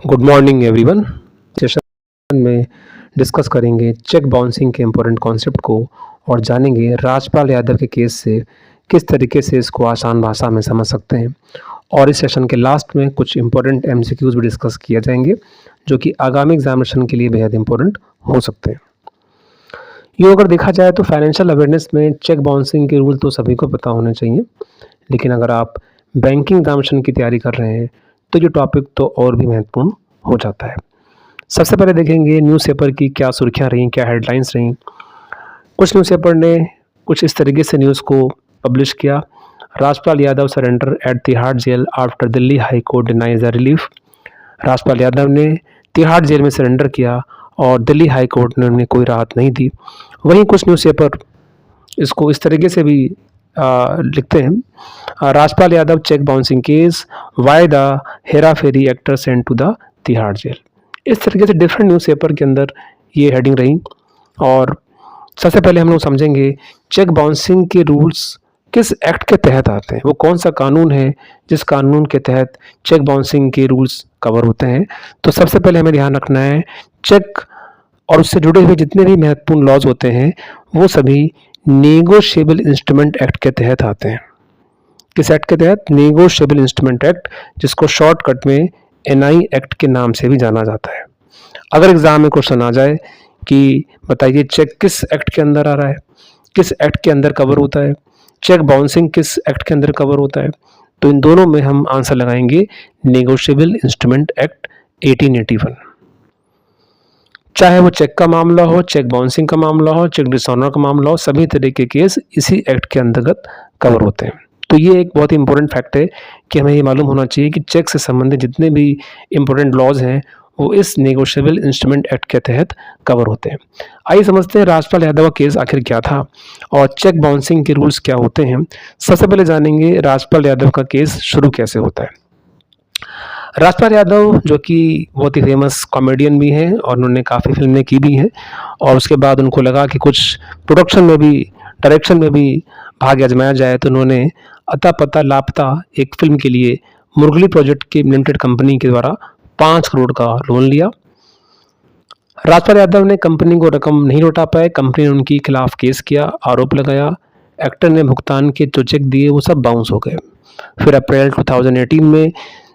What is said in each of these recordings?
Good morning everyone. Session में discuss करेंगे cheque bouncing के इम्पोर्टेंट कॉन्सेप्ट को और जानेंगे राजपाल यादव के केस से किस तरीके से इसको आसान भाषा में समझ सकते हैं। और इस सेशन के लास्ट में कुछ इम्पोर्टेंट एमसीक्यूज भी डिस्कस किए जाएंगे जो कि आगामी एग्जामिनेशन के लिए बेहद इंपॉर्टेंट हो सकते हैं। यूँ अगर देखा जाए तो फाइनेंशियल अवेयरनेस में चेक बाउंसिंग के रूल तो सभी को पता होने चाहिए, लेकिन अगर आप बैंकिंग एग्जामिनेशन की तैयारी कर रहे हैं तो ये टॉपिक तो और भी महत्वपूर्ण हो जाता है। सबसे पहले देखेंगे न्यूज़पेपर की क्या सुर्खियां रहीं, क्या हेडलाइंस रहीं। कुछ न्यूज़पेपर ने कुछ इस तरीके से न्यूज़ को पब्लिश किया। Rajpal Yadav surrender at Tihar jail after Delhi high court denies the relief. Rajpal Yadav ने तिहाड़ जेल में सरेंडर किया और दिल्ली हाई कोर्ट ने उन्हें कोई राहत नहीं दी। वहीं कुछ न्यूज़पेपर इसको इस तरीके से भी लिखते हैं, Rajpal Yadav cheque bouncing case, why the Hera Pheri actor sent to the Tihar jail. इस तरीके से डिफरेंट न्यूज़पेपर के अंदर ये हेडिंग रही। और सबसे पहले हम लोग समझेंगे चेक बाउंसिंग के रूल्स किस एक्ट के तहत आते हैं, वो कौन सा कानून है जिस कानून के तहत चेक बाउंसिंग के रूल्स कवर होते हैं। तो सबसे पहले हमें ध्यान रखना है चेक और उससे जुड़े हुए जितने भी महत्वपूर्ण लॉज होते हैं वो सभी नेगोशिएबल इंस्ट्रूमेंट एक्ट के तहत आते हैं। किस एक्ट के तहत? नेगोशिएबल इंस्ट्रूमेंट एक्ट, जिसको शॉर्टकट में एनआई एक्ट के नाम से भी जाना जाता है। अगर एग्जाम में क्वेश्चन आ जाए कि बताइए चेक किस एक्ट के अंदर आ रहा है, किस एक्ट के अंदर कवर होता है, चेक बाउंसिंग किस एक्ट के अंदर कवर होता है, तो इन दोनों में हम आंसर लगाएंगे नेगोशिएबल इंस्ट्रूमेंट एक्ट 1881। चाहे वो चेक का मामला हो, चेक बाउंसिंग का मामला हो, चेक डिसऑनर का मामला हो, सभी तरह के केस इसी एक्ट के अंतर्गत कवर होते हैं। तो ये एक बहुत ही इंपॉर्टेंट फैक्ट है कि हमें ये मालूम होना चाहिए कि चेक से संबंधित जितने भी इंपॉर्टेंट लॉज हैं वो इस नेगोशिएबल इंस्ट्रूमेंट एक्ट के तहत कवर होते हैं। आइए समझते हैं राजपाल यादव का केस आखिर क्या था और चेक बाउंसिंग के रूल्स क्या होते हैं। सबसे पहले जानेंगे राजपाल यादव का केस शुरू कैसे होता है। राजपाल यादव जो कि बहुत ही फेमस कॉमेडियन भी हैं और उन्होंने काफ़ी फिल्में की भी हैं, और उसके बाद उनको लगा कि कुछ प्रोडक्शन में भी, डायरेक्शन में भी भाग्य आजमाया जाए, तो उन्होंने अता पता लापता एक फिल्म के लिए मुरगली प्रोजेक्ट की लिमिटेड कंपनी के द्वारा 5 करोड़ का लोन लिया। राजपाल यादव ने कंपनी को रकम नहीं लौटा पाए, कंपनी ने उनके खिलाफ केस किया, आरोप लगाया। एक्टर ने भुगतान के जो चेक दिए वो सब बाउंस हो गए। फिर अप्रैल 2018 में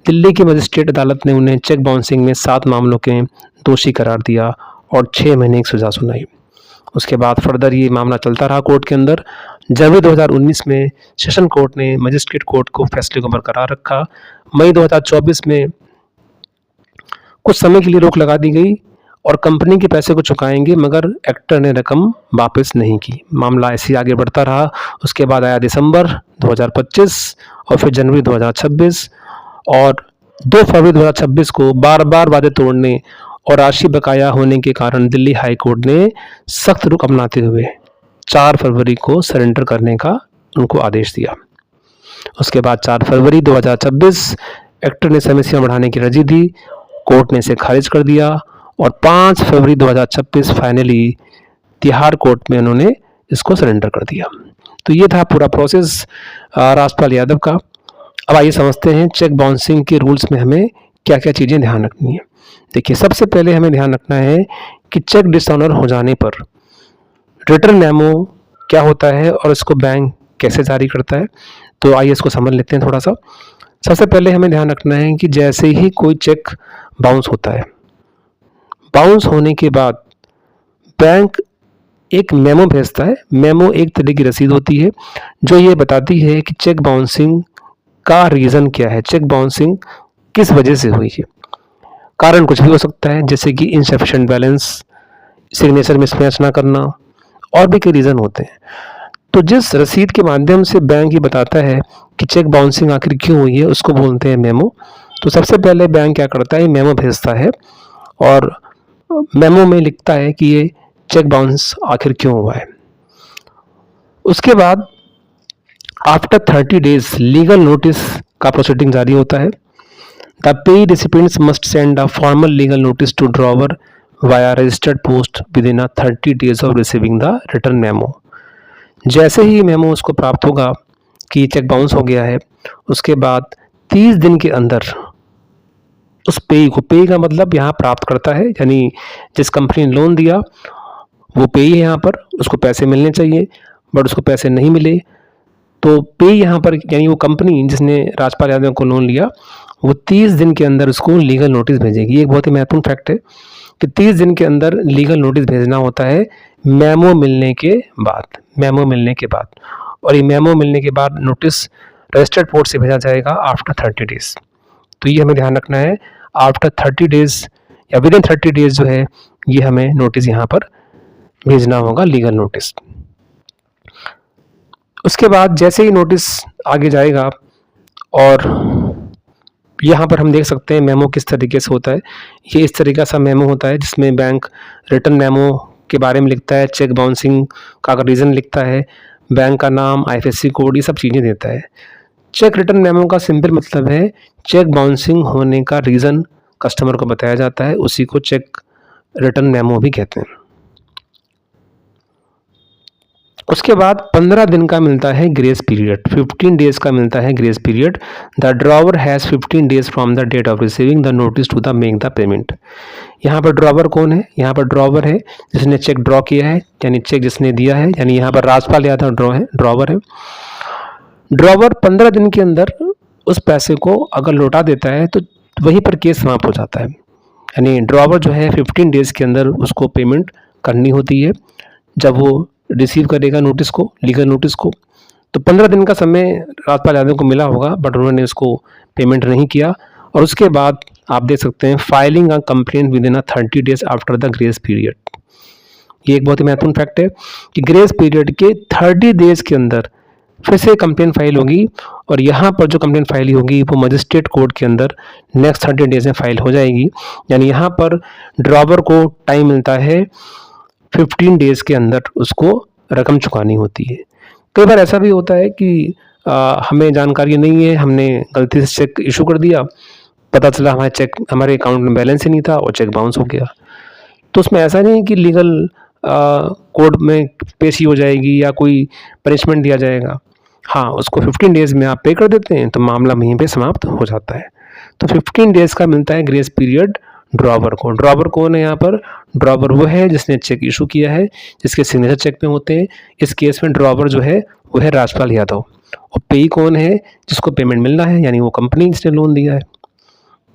दिल्ली की मजिस्ट्रेट अदालत ने उन्हें चेक बाउंसिंग में 7 मामलों के दोषी करार दिया और 6 महीने की सजा सुनाई। उसके बाद फर्दर ये मामला चलता रहा कोर्ट के अंदर। जनवरी 2019 में सेशन कोर्ट ने मजिस्ट्रेट कोर्ट को फैसले को बरकरार रखा। मई 2024 में कुछ समय के लिए रोक लगा दी गई और कंपनी के पैसे को चुकाएंगे, मगर एक्टर ने रकम वापस नहीं की। मामला ऐसे ही आगे बढ़ता रहा। उसके बाद आया दिसंबर 2025 और फिर जनवरी 2026 और 2 फरवरी 2026 को बार बार वादे तोड़ने और राशि बकाया होने के कारण दिल्ली हाई कोर्ट ने सख्त रुख अपनाते हुए 4 फरवरी को सरेंडर करने का उनको आदेश दिया। उसके बाद 4 फरवरी 2026 एक्टर ने समय सीमा बढ़ाने की अर्जी दी, कोर्ट ने इसे खारिज कर दिया और 5 फरवरी 2026 फाइनली तिहाड़ कोर्ट में उन्होंने इसको सरेंडर कर दिया। तो ये था पूरा प्रोसेस राजपाल यादव का। अब आइए समझते हैं चेक बाउंसिंग के रूल्स में हमें क्या क्या चीज़ें ध्यान रखनी है। देखिए, सबसे पहले हमें ध्यान रखना है कि चेक डिसऑनर हो जाने पर रिटर्न मेमो क्या होता है और इसको बैंक कैसे जारी करता है। तो आइए इसको समझ लेते हैं थोड़ा सा। सबसे पहले हमें ध्यान रखना है कि जैसे ही कोई चेक बाउंस होता है, बाउंस होने के बाद बैंक एक मेमो भेजता है। मेमो एक तरह की रसीद होती है जो ये बताती है कि चेक बाउंसिंग का रीज़न क्या है, चेक बाउंसिंग किस वजह से हुई है। कारण कुछ भी हो सकता है, जैसे कि इनसफिशिएंट बैलेंस, सिग्नेचर मिसमैच ना करना, और भी कई रीज़न होते हैं। तो जिस रसीद के माध्यम से बैंक ये बताता है कि चेक बाउंसिंग आखिर क्यों हुई है, उसको बोलते हैं मेमो। तो सबसे पहले बैंक क्या करता है, मेमो भेजता है और मेमो में लिखता है कि ये चेक बाउंस आखिर क्यों हुआ है। उसके बाद आफ्टर 30 डेज लीगल नोटिस का प्रोसीडिंग जारी होता है। The paid recipients must send a formal legal notice to drawer via registered post within 30 days of receiving the return memo. जैसे ही मेमो उसको प्राप्त होगा कि चेक बाउंस हो गया है, उसके बाद 30 दिन के अंदर उस पेई को, पेई का मतलब यहाँ प्राप्त करता है, यानी जिस कंपनी ने लोन दिया वो पेई है, यहाँ पर उसको पैसे मिलने चाहिए बट उसको पैसे नहीं मिले, तो पेई यहाँ पर यानी वो कंपनी जिसने राजपाल यादव को लोन लिया वो 30 दिन के अंदर उसको लीगल नोटिस भेजेगी। ये एक बहुत ही महत्वपूर्ण फैक्ट है कि 30 दिन के अंदर लीगल नोटिस भेजना होता है मेमो मिलने के बाद, मेमो मिलने के बाद। और ये मेमो मिलने के बाद नोटिस रजिस्टर्ड पोर्ट से भेजा जाएगा आफ्टर 30 डेज। तो ये हमें ध्यान रखना है, आफ्टर 30 डेज या विद इन 30 डेज जो है ये हमें नोटिस यहाँ पर भेजना होगा, लीगल नोटिस। उसके बाद जैसे ही नोटिस आगे जाएगा और यहाँ पर हम देख सकते हैं मेमो किस तरीके से होता है। ये इस तरीका सा मेमो होता है जिसमें बैंक रिटर्न मेमो के बारे में लिखता है, चेक बाउंसिंग का रीज़न लिखता है, बैंक का नाम, आईएफएससी कोड, ये सब चीज़ें देता है। चेक रिटर्न मेमो का सिंपल मतलब है चेक बाउंसिंग होने का रीज़न कस्टमर को बताया जाता है, उसी को चेक रिटर्न मेमो भी कहते हैं। उसके बाद 15 दिन का मिलता है ग्रेस पीरियड, 15 डेज का मिलता है grace period. The drawer has 15 days from the date of receiving the notice to the make the payment. यहाँ पर ड्रॉवर कौन है? यहाँ पर ड्रॉवर है जिसने चेक ड्रॉ किया है, यानी चेक जिसने दिया है, यानी यहाँ पर राजपाल यादव ड्रॉवर है। ड्रॉवर 15 दिन के अंदर उस पैसे को अगर लौटा देता है तो वहीं पर केस समाप्त हो जाता है, यानी ड्रॉवर जो है 15 डेज़ के अंदर उसको पेमेंट करनी होती है जब वो रिसीव करेगा नोटिस को, लीगल नोटिस को। तो 15 दिन का समय राजपाल यादव को मिला होगा बट उन्होंने उसको पेमेंट नहीं किया। और उसके बाद आप देख सकते हैं filing a complaint with in 30 days after the grace period. ये एक बहुत ही महत्वपूर्ण फैक्ट है कि ग्रेस पीरियड के 30 डेज के अंदर फिर से कंप्लेंट फाइल होगी और यहाँ पर जो कंप्लेंट फाइल होगी वो मजिस्ट्रेट कोर्ट के अंदर नेक्स्ट 30 डेज में फाइल हो जाएगी। यानी यहाँ पर ड्रॉवर को टाइम मिलता है 15 डेज़ के अंदर उसको रकम चुकानी होती है। कई बार ऐसा भी होता है कि हमें जानकारी नहीं है, हमने गलती से चेक इशू कर दिया, पता चला हमारे अकाउंट में बैलेंस ही नहीं था और चेक बाउंस हो गया। तो उसमें ऐसा नहीं कि लीगल कोर्ट में पेशी हो जाएगी या कोई पनिशमेंट दिया जाएगा। हाँ, उसको 15 डेज़ में आप पे कर देते हैं तो मामला वहीं पे समाप्त हो जाता है। तो 15 डेज़ का मिलता है ग्रेस पीरियड ड्रॉवर को। ड्रॉवर कौन है यहाँ पर? ड्रॉवर वो है जिसने चेक इशू किया है, जिसके सिग्नेचर चेक पे होते हैं। इस केस में ड्रॉवर जो है वो है राजपाल यादव। और पेई कौन है? जिसको पेमेंट मिलना है, यानी वो कंपनी जिसने लोन दिया है।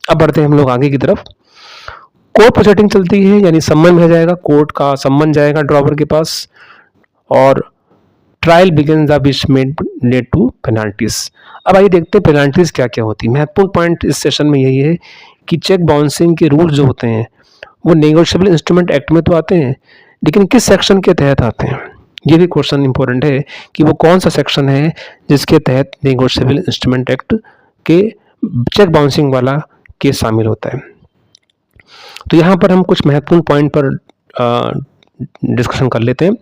अब बढ़ते हैं हम लोग आगे की तरफ। कोर्ट प्रोसीडिंग चलती है, यानी सम्मन भेजा जाएगा, कोर्ट का सम्मन जाएगा ड्रॉवर के पास और trial begin the which made led to penalties. अब आइए देखते हैं पेनाल्टीज क्या क्या होती है। महत्वपूर्ण पॉइंट इस सेशन में यही है कि चेक बाउंसिंग के रूल्स जो होते हैं वो नेगोशिएबल इंस्ट्रूमेंट एक्ट में तो आते हैं, लेकिन किस सेक्शन के तहत आते हैं ये भी क्वेश्चन इंपॉर्टेंट है कि वो कौन सा सेक्शन है जिसके तहत नेगोशिएबल इंस्ट्रूमेंट एक्ट के चेक बाउंसिंग वाला केस शामिल होता है। तो यहाँ पर हम कुछ महत्वपूर्ण पॉइंट पर डिस्कशन कर लेते हैं।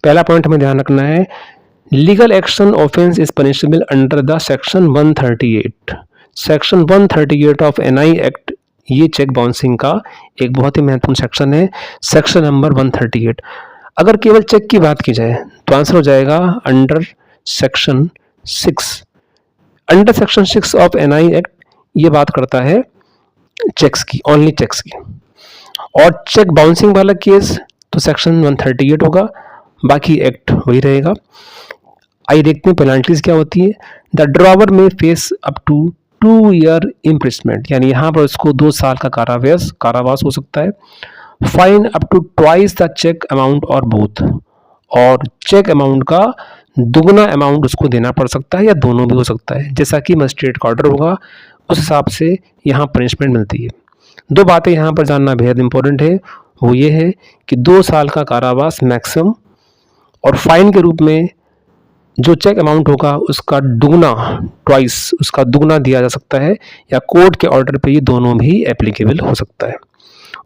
पहला पॉइंट हमें ध्यान रखना है, legal action offence is punishable under the section 138। Section 138 of NI act ये चेक बाउंसिंग का एक बहुत ही महत्वपूर्ण सेक्शन है, सेक्शन नंबर 138। अगर केवल चेक की बात की जाए तो आंसर हो जाएगा under section 6। Under section 6 of NI act ये बात करता है चेक्स की, ओनली चेक्स की। और चेक बाउंसिंग वाला केस तो सेक्शन 138 होगा, बाकी एक्ट वही रहेगा। आइए देखते हैं पेनल्टीज क्या होती है। The drawer may face up to 2 year imprisonment, यानी यहाँ पर उसको 2 साल का कारावास हो सकता है। Fine up to twice the cheque amount और बोथ, और चेक अमाउंट का दुगना अमाउंट उसको देना पड़ सकता है या दोनों भी हो सकता है। जैसा कि मजिस्ट्रेट का ऑर्डर होगा उस हिसाब से यहाँ पनिशमेंट मिलती है। 2 बातें यहाँ पर जानना बेहद इंपॉर्टेंट है, वो ये है कि 2 साल का कारावास मैक्सिमम, और फाइन के रूप में जो चेक अमाउंट होगा उसका दुगना, ट्वाइस उसका दुगना दिया जा सकता है, या कोर्ट के ऑर्डर पे ये दोनों भी एप्लीकेबल हो सकता है।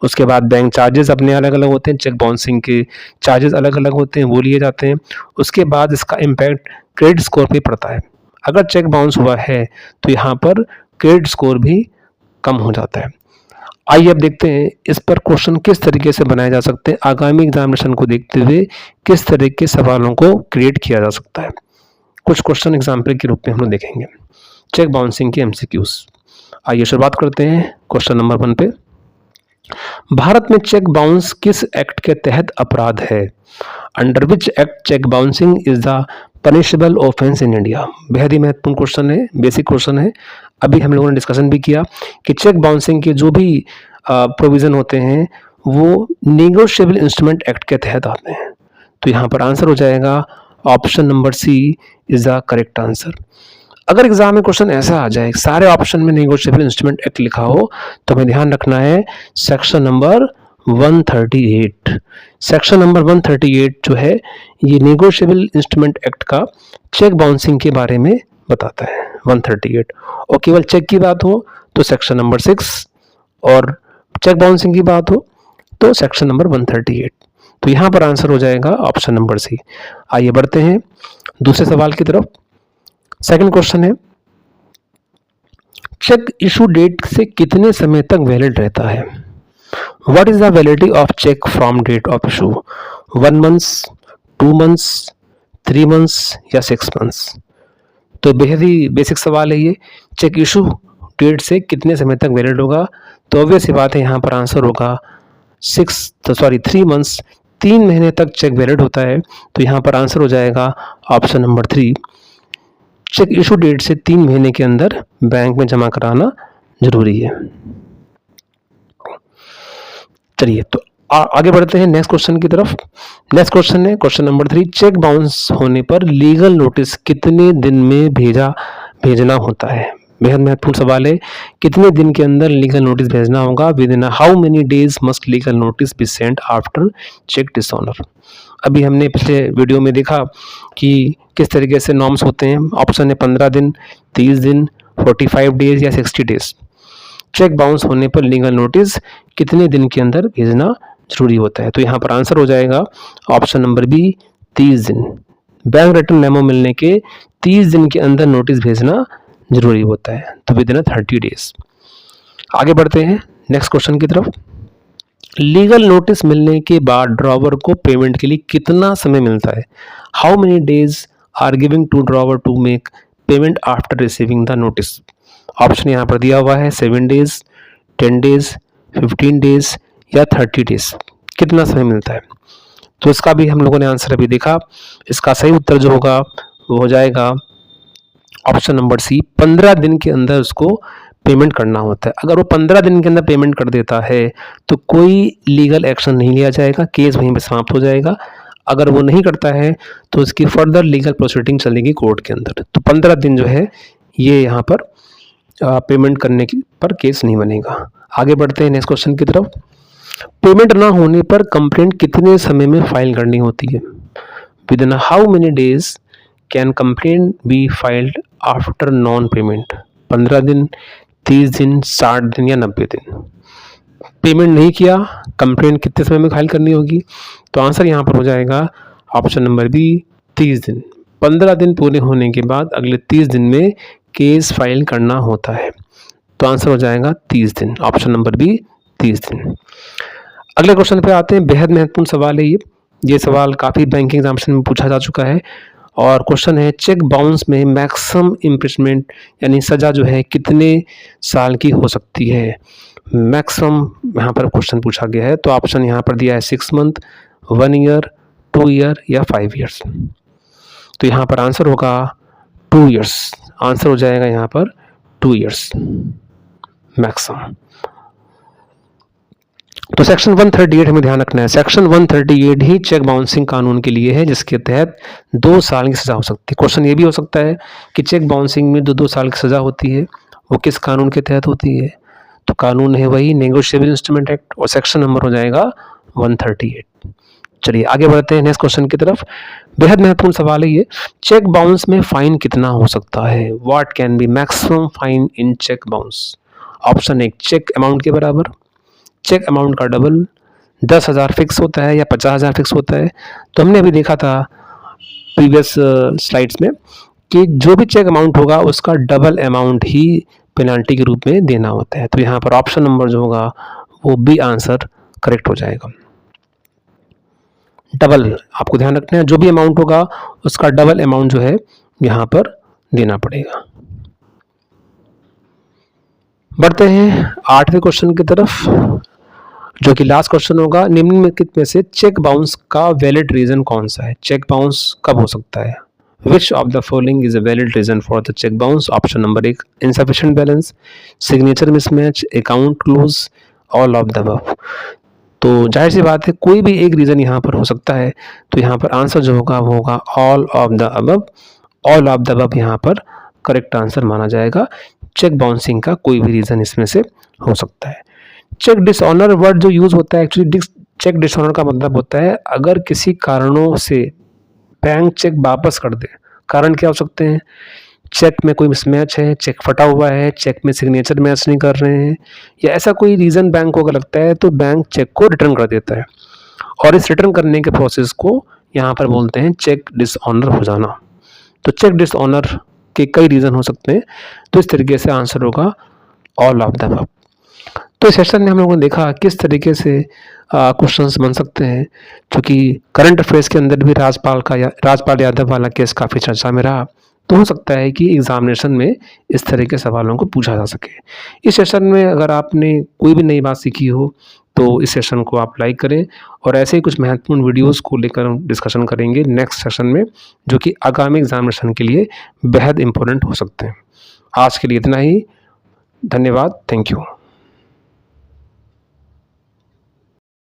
उसके बाद बैंक चार्जेस अपने अलग अलग होते हैं, चेक बाउंसिंग के चार्जेस अलग अलग होते हैं, वो लिए जाते हैं। उसके बाद इसका इम्पैक्ट क्रेडिट स्कोर पे पड़ता है। अगर चेक बाउंस हुआ है तो यहाँ पर क्रेडिट स्कोर भी कम हो जाता है। आइए अब देखते हैं इस पर क्वेश्चन किस तरीके से बनाए जा सकते हैं, आगामी एग्जामिनेशन को देखते हुए किस तरह के सवालों को क्रिएट किया जा सकता है। कुछ क्वेश्चन एग्जाम्पल के रूप में हम लोग देखेंगे। चेक बाउंसिंग के एमसीक्यूज। आइए शुरुआत करते हैं क्वेश्चन नंबर 1 पे। भारत में चेक बाउंस किस एक्ट के तहत अपराध है? Under which act cheque bouncing is the punishable offence in India? बेहद ही महत्वपूर्ण क्वेश्चन है, बेसिक क्वेश्चन है। अभी हम लोगों ने डिस्कशन भी किया कि चेक बाउंसिंग के जो भी प्रोविजन होते हैं वो नेगोशिएबल इंस्ट्रूमेंट एक्ट के तहत आते हैं। तो यहाँ पर आंसर हो जाएगा option number C is the correct answer. अगर एग्जाम में क्वेश्चन ऐसा आ जाए सारे ऑप्शन में नेगोशिएबल इंस्ट्रूमेंट एक्ट लिखा हो तो हमें ध्यान रखना है सेक्शन नंबर 138। सेक्शन नंबर 138 जो है ये नेगोशिएबल इंस्ट्रूमेंट एक्ट का चेक बाउंसिंग के बारे में बताता है 138। और केवल चेक की बात हो तो सेक्शन नंबर 6 और चेक बाउंसिंग की बात हो तो सेक्शन नंबर 138। तो यहाँ पर आंसर हो जाएगा ऑप्शन नंबर सी। आइए बढ़ते हैं दूसरे सवाल की तरफ। सेकंड क्वेश्चन है चेक इशू डेट से कितने समय तक वैलिड रहता है? What is the validity of cheque from date of issue? 1 months, 2 months, 3 months या 6 मंथ्स? तो बेहद ही बेसिक सवाल है ये। चेक इशू डेट से कितने समय तक वैलिड होगा? तो ऑब्वियस सी बात है यहाँ पर आंसर होगा 3 मंथ्स। 3 महीने तक चेक वैलिड होता है। तो यहाँ पर आंसर हो जाएगा option number 3। Cheque issue date से 3 महीने के अंदर बैंक में जमा कराना जरूरी है। चलिए तो आगे बढ़ते हैं नेक्स्ट क्वेश्चन की तरफ। नेक्स्ट क्वेश्चन है क्वेश्चन नंबर 3। चेक बाउंस होने पर लीगल नोटिस कितने दिन में भेजना होता है? बेहद महत्वपूर्ण सवाल है। कितने दिन के अंदर लीगल नोटिस भेजना होगा? Within how many days must legal notice be sent after cheque dishonour? अभी हमने पिछले वीडियो में देखा कि किस तरीके से नॉर्म्स होते हैं। ऑप्शन है 15 दिन, 30 दिन, 45 डेज या 60 डेज। चेक बाउंस होने पर लीगल नोटिस कितने दिन के अंदर भेजना जरूरी होता है? तो यहाँ पर आंसर हो जाएगा ऑप्शन नंबर बी 30 दिन। बैंक रिटर्न मेमो मिलने के 30 दिन के अंदर नोटिस भेजना जरूरी होता है। तो विद इन 30 डेज। आगे बढ़ते हैं नेक्स्ट क्वेश्चन की तरफ। लीगल नोटिस मिलने के बाद ड्रॉवर को पेमेंट के लिए कितना समय मिलता है? How many days are giving to drawer to make payment after receiving the notice? Option यहाँ पर दिया हुआ है 7 डेज, 10 डेज, 15 डेज या 30 डेज। कितना समय मिलता है? तो इसका भी हम लोगों ने आंसर अभी देखा। इसका सही उत्तर जो होगा वो हो जाएगा ऑप्शन नंबर सी। 15 दिन के अंदर उसको पेमेंट करना होता है। अगर वो 15 दिन के अंदर पेमेंट कर देता है तो कोई लीगल एक्शन नहीं लिया जाएगा, केस वहीं पे समाप्त हो जाएगा। अगर वो नहीं करता है तो उसकी फर्दर लीगल प्रोसीडिंग चलेगी कोर्ट के अंदर। तो 15 दिन जो है ये यहाँ पर पेमेंट करने की पर केस नहीं बनेगा। आगे बढ़ते हैं नेक्स्ट क्वेश्चन की तरफ। पेमेंट ना होने पर कंप्लेंट कितने समय में फाइल करनी होती है? With in how many days can complaint be filed after non payment? 15 दिन, 30 दिन, 60 दिन या 90 दिन? पेमेंट नहीं किया, कंप्लेंट कितने समय में फाइल करनी होगी? तो आंसर यहाँ पर हो जाएगा ऑप्शन नंबर बी 30 दिन। 15 दिन पूरे होने के बाद अगले 30 दिन में केस फाइल करना होता है। तो आंसर हो जाएगा 30 दिन, ऑप्शन नंबर बी 30 दिन। अगले क्वेश्चन पे आते हैं। बेहद महत्वपूर्ण सवाल है ये सवाल काफ़ी बैंकिंग एग्जामिनेशन में पूछा जा चुका है। और क्वेश्चन है चेक बाउंस में मैक्सिमम इम्प्रिजमेंट यानी सज़ा जो है कितने साल की हो सकती है? मैक्सिमम यहाँ पर क्वेश्चन पूछा गया है। तो ऑप्शन यहाँ पर दिया है 6 मंथ, 1 ईयर, 2 ईयर या 5 ईयर्स। तो यहाँ पर आंसर होगा 2 ईयर्स। आंसर हो जाएगा यहाँ पर 2 ईयर्स मैक्सिमम। तो सेक्शन 138 हमें ध्यान रखना है। सेक्शन 138 ही चेक बाउंसिंग कानून के लिए है जिसके तहत 2 साल की सज़ा हो सकती है। क्वेश्चन ये भी हो सकता है कि चेक बाउंसिंग में 2 साल की सज़ा होती है, वो किस कानून के तहत होती है? तो कानून है वही नेगोशिएबल इंस्ट्रूमेंट एक्ट और सेक्शन नंबर हो जाएगा 138। चलिए आगे बढ़ते हैं नेक्स्ट क्वेश्चन की तरफ। बेहद महत्वपूर्ण सवाल है ये। चेक बाउंस में फाइन कितना हो सकता है? What can be maximum fine in cheque bounce? Option 1 cheque amount के बराबर, चेक अमाउंट का डबल, 10,000 फिक्स होता है या 50,000 फिक्स होता है? तो हमने अभी देखा था प्रीवियस स्लाइड्स में कि जो भी चेक अमाउंट होगा उसका डबल अमाउंट ही पेनाल्टी के रूप में देना होता है। तो यहाँ पर ऑप्शन नंबर जो होगा वो बी आंसर करेक्ट हो जाएगा। डबल आपको ध्यान रखना है, जो भी अमाउंट होगा उसका डबल अमाउंट जो है यहाँ पर देना पड़ेगा। बढ़ते हैं 8वें क्वेश्चन की तरफ, जो कि लास्ट क्वेश्चन होगा। निम्नलिखित में से चेक बाउंस का वैलिड रीजन कौन सा है? चेक बाउंस कब हो सकता है? Which of the following is a valid reason for the cheque bounce? Option number 1 insufficient balance, signature mismatch, account close, all of the above. तो जाहिर सी बात है कोई भी एक रीजन यहाँ पर हो सकता है, तो यहाँ पर आंसर जो होगा वो होगा all of the above. All of the above यहाँ पर करेक्ट आंसर माना जाएगा। चेक बाउंसिंग का कोई भी रीजन इसमें से हो सकता है। चेक डिसऑनर वर्ड जो यूज होता है, एक्चुअली चेक डिसऑनर का मतलब होता है अगर किसी कारणों से बैंक चेक वापस कर दे। कारण क्या हो सकते हैं? चेक में कोई मिसमैच है, चेक फटा हुआ है, चेक में सिग्नेचर मैच नहीं कर रहे हैं, या ऐसा कोई रीज़न बैंक को अगर लगता है तो बैंक चेक को रिटर्न कर देता है। और इस रिटर्न करने के प्रोसेस को यहाँ पर बोलते हैं चेक डिसऑनर हो जाना। तो चेक डिसऑनर के कई रीज़न हो सकते हैं, तो इस तरीके से आंसर होगा ऑल ऑफ द अबव। तो इस सेशन में हम लोगों ने देखा किस तरीके से क्वेश्चंस बन सकते हैं, क्योंकि करंट अफेयर्स के अंदर भी राजपाल यादव वाला केस काफ़ी चर्चा में रहा। तो हो सकता है कि एग्जामिनेशन में इस तरह के सवालों को पूछा जा सके। इस सेशन में अगर आपने कोई भी नई बात सीखी हो तो इस सेशन को आप लाइक करें, और ऐसे ही कुछ महत्वपूर्ण वीडियोस को लेकर हम डिस्कशन करेंगे नेक्स्ट सेशन में, जो कि आगामी एग्जामिनेशन के लिए बेहद इंपॉर्टेंट हो सकते हैं। आज के लिए इतना ही। धन्यवाद। Thank you.